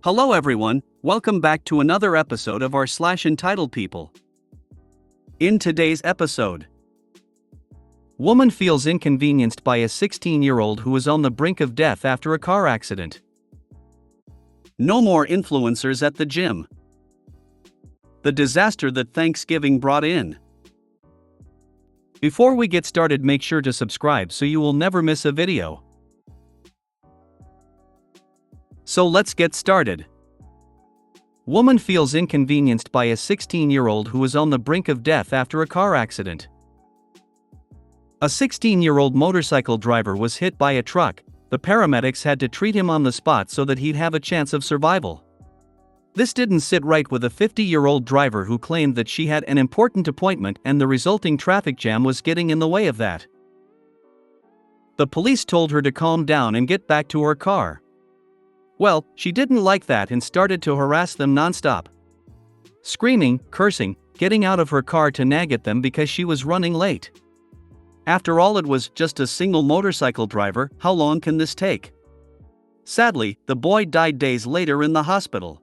Hello everyone, welcome back to another episode of our entitled people. In today's episode, woman feels inconvenienced by a 16-year-old who is on the brink of death after a car accident. No more influencers at the gym. The disaster that Thanksgiving brought in. Before we get started, make sure to subscribe so you will never miss a video. So let's get started. Woman feels inconvenienced by a 16-year-old who is on the brink of death after a car accident. A 16-year-old motorcycle driver was hit by a truck. The paramedics had to treat him on the spot so that he'd have a chance of survival. This didn't sit right with a 50-year-old driver who claimed that she had an important appointment and the resulting traffic jam was getting in the way of that. The police told her to calm down and get back to her car. Well, she didn't like that and started to harass them nonstop. Screaming, cursing, getting out of her car to nag at them because she was running late. After all, it was just a single motorcycle driver. How long can this take? Sadly, the boy died days later in the hospital.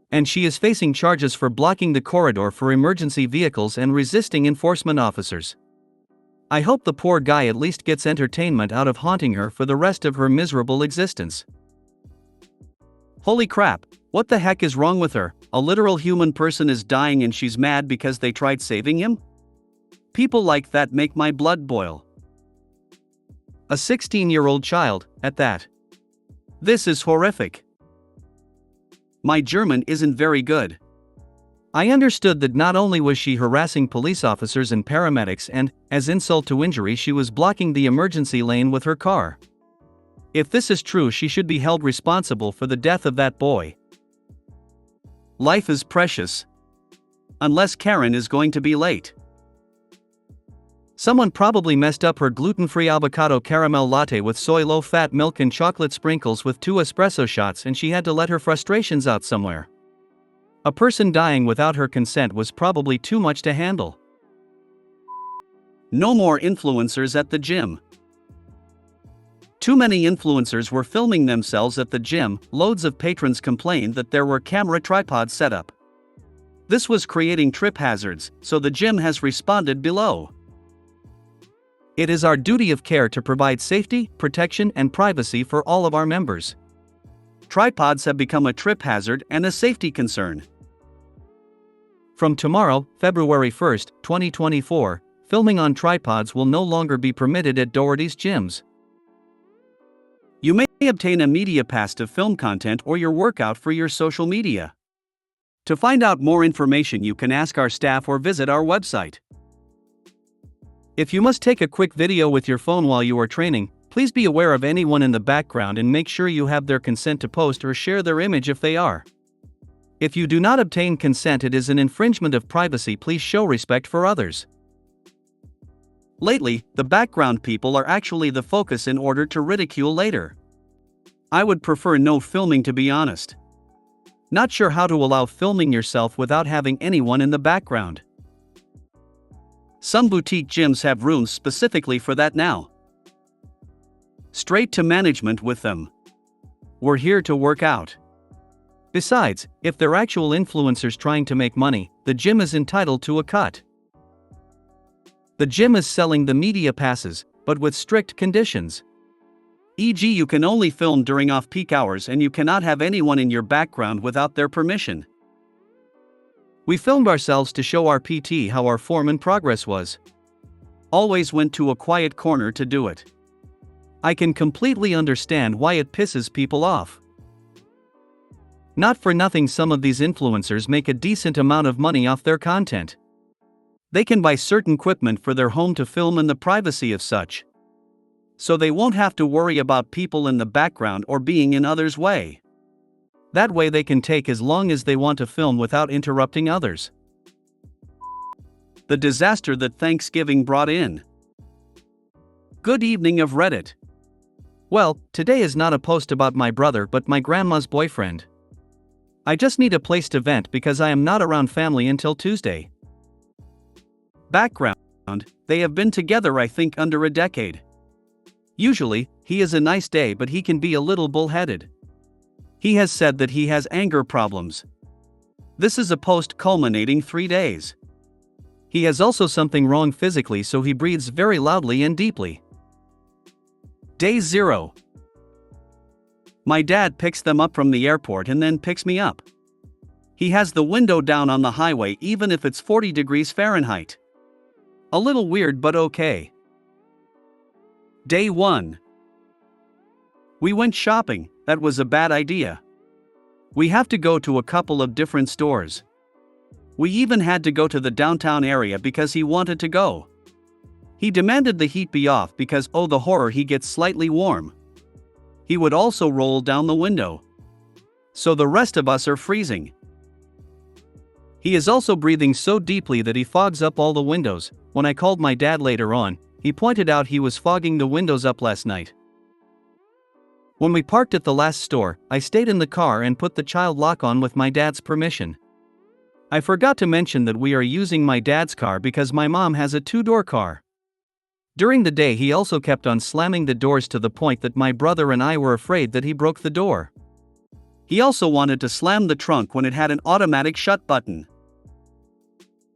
And she is facing charges for blocking the corridor for emergency vehicles and resisting enforcement officers. I hope the poor guy at least gets entertainment out of haunting her for the rest of her miserable existence. Holy crap, what the heck is wrong with her? A literal human person is dying and she's mad because they tried saving him? People like that make my blood boil. A 16-year-old child, at that. This is horrific. My German isn't very good. I understood that not only was she harassing police officers and paramedics and, as insult to injury, she was blocking the emergency lane with her car. If this is true, she should be held responsible for the death of that boy. Life is precious. Unless Karen is going to be late. Someone probably messed up her gluten-free avocado caramel latte with soy low-fat milk and chocolate sprinkles with 2 espresso shots, and she had to let her frustrations out somewhere. A person dying without her consent was probably too much to handle. No more influencers at the gym. Too many influencers were filming themselves at the gym. Loads of patrons complained that there were camera tripods set up. This was creating trip hazards, so the gym has responded below. It is our duty of care to provide safety, protection, and privacy for all of our members. Tripods have become a trip hazard and a safety concern. From tomorrow, February 1, 2024, filming on tripods will no longer be permitted at Doherty's gyms. You may obtain a media pass to film content or your workout for your social media. To find out more information, you can ask our staff or visit our website. If you must take a quick video with your phone while you are training, please be aware of anyone in the background and make sure you have their consent to post or share their image if they are. If you do not obtain consent, it is an infringement of privacy. Please show respect for others. Lately, the background people are actually the focus in order to ridicule later. I would prefer no filming, to be honest. Not sure how to allow filming yourself without having anyone in the background. Some boutique gyms have rooms specifically for that now. Straight to management with them. We're here to work out. Besides, if they're actual influencers trying to make money, the gym is entitled to a cut. The gym is selling the media passes, but with strict conditions. E.g., you can only film during off-peak hours and you cannot have anyone in your background without their permission. We filmed ourselves to show our PT how our form and progress was. Always went to a quiet corner to do it. I can completely understand why it pisses people off. Not for nothing, some of these influencers make a decent amount of money off their content. They can buy certain equipment for their home to film in the privacy of such. So they won't have to worry about people in the background or being in others' way. That way they can take as long as they want to film without interrupting others. The disaster that Thanksgiving brought in. Good evening of Reddit. Well, today is not a post about my brother but my grandma's boyfriend. I just need a place to vent because I am not around family until Tuesday. Background: they have been together I think under a decade. Usually, he is a nice day but he can be a little bullheaded. He has said that he has anger problems. This is a post culminating 3 days. He has also something wrong physically, so he breathes very loudly and deeply. Day 0. My dad picks them up from the airport and then picks me up. He has the window down on the highway even if it's 40 degrees Fahrenheit. A little weird but okay. Day 1. We went shopping. That was a bad idea. We have to go to a couple of different stores. We even had to go to the downtown area because he wanted to go. He demanded the heat be off because, oh the horror, he gets slightly warm. He would also roll down the window. So the rest of us are freezing. He is also breathing so deeply that he fogs up all the windows. When I called my dad later on, he pointed out he was fogging the windows up last night. When we parked at the last store, I stayed in the car and put the child lock on with my dad's permission. I forgot to mention that we are using my dad's car because my mom has a 2-door car. During the day he also kept on slamming the doors to the point that my brother and I were afraid that he broke the door. He also wanted to slam the trunk when it had an automatic shut button.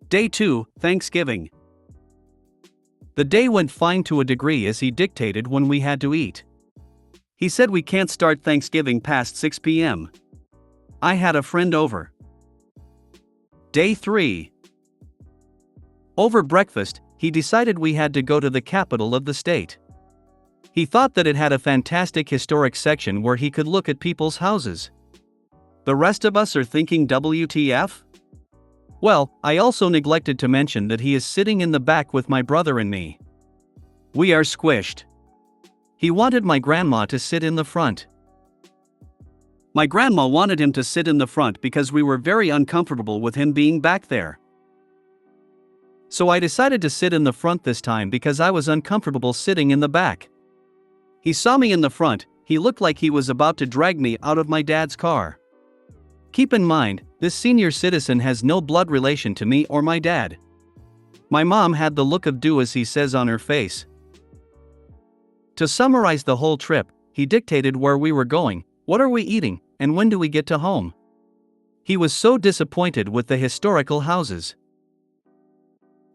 Day 2, Thanksgiving. The day went fine to a degree as he dictated when we had to eat. He said we can't start Thanksgiving past 6 p.m. I had a friend over. Day 3. Over breakfast, he decided we had to go to the capital of the state. He thought that it had a fantastic historic section where he could look at people's houses. The rest of us are thinking WTF? Well, I also neglected to mention that he is sitting in the back with my brother and me. We are squished. He wanted my grandma to sit in the front. My grandma wanted him to sit in the front because we were very uncomfortable with him being back there. So I decided to sit in the front this time because I was uncomfortable sitting in the back. He saw me in the front. He looked like he was about to drag me out of my dad's car. Keep in mind, this senior citizen has no blood relation to me or my dad. My mom had the look of do as he says on her face. To summarize the whole trip, he dictated where we were going, what are we eating, and when do we get to home. He was so disappointed with the historical houses.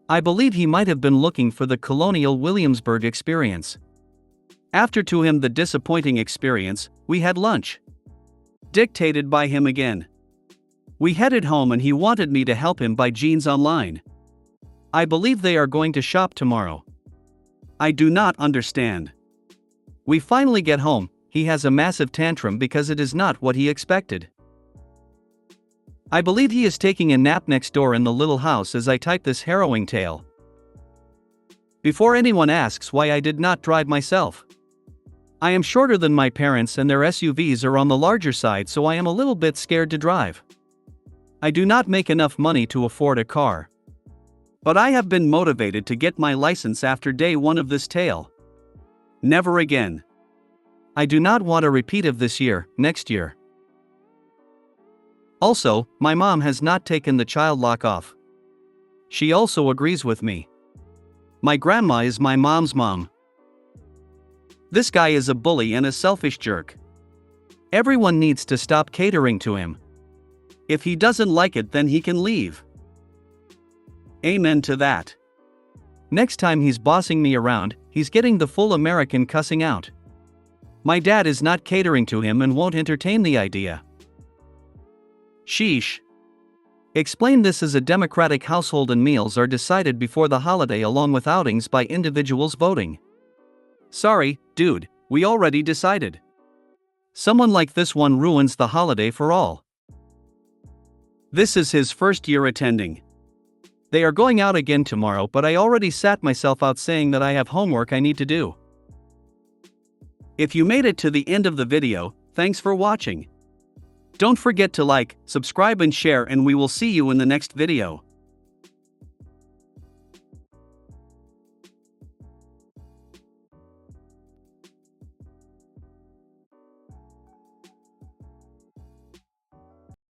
I believe he might have been looking for the colonial Williamsburg experience. After to him the disappointing experience, we had lunch. Dictated by him again. We headed home and he wanted me to help him buy jeans online. I believe they are going to shop tomorrow. I do not understand. We finally get home. He has a massive tantrum because it is not what he expected. I believe he is taking a nap next door in the little house as I type this harrowing tale. Before anyone asks why I did not drive myself. I am shorter than my parents and their SUVs are on the larger side, so I am a little bit scared to drive. I do not make enough money to afford a car. But I have been motivated to get my license after day 1 of this tale. Never again. I do not want a repeat of this year, next year. Also, my mom has not taken the child lock off. She also agrees with me. My grandma is my mom's mom. This guy is a bully and a selfish jerk. Everyone needs to stop catering to him. If he doesn't like it, then he can leave. Amen to that. Next time he's bossing me around, he's getting the full American cussing out. My dad is not catering to him and won't entertain the idea. Sheesh. Explain this as a democratic household and meals are decided before the holiday along with outings by individuals voting. Sorry, dude, we already decided. Someone like this one ruins the holiday for all. This is his first year attending. They are going out again tomorrow, but I already sat myself out saying that I have homework I need to do. If you made it to the end of the video, thanks for watching. Don't forget to like, subscribe and share, and we will see you in the next video.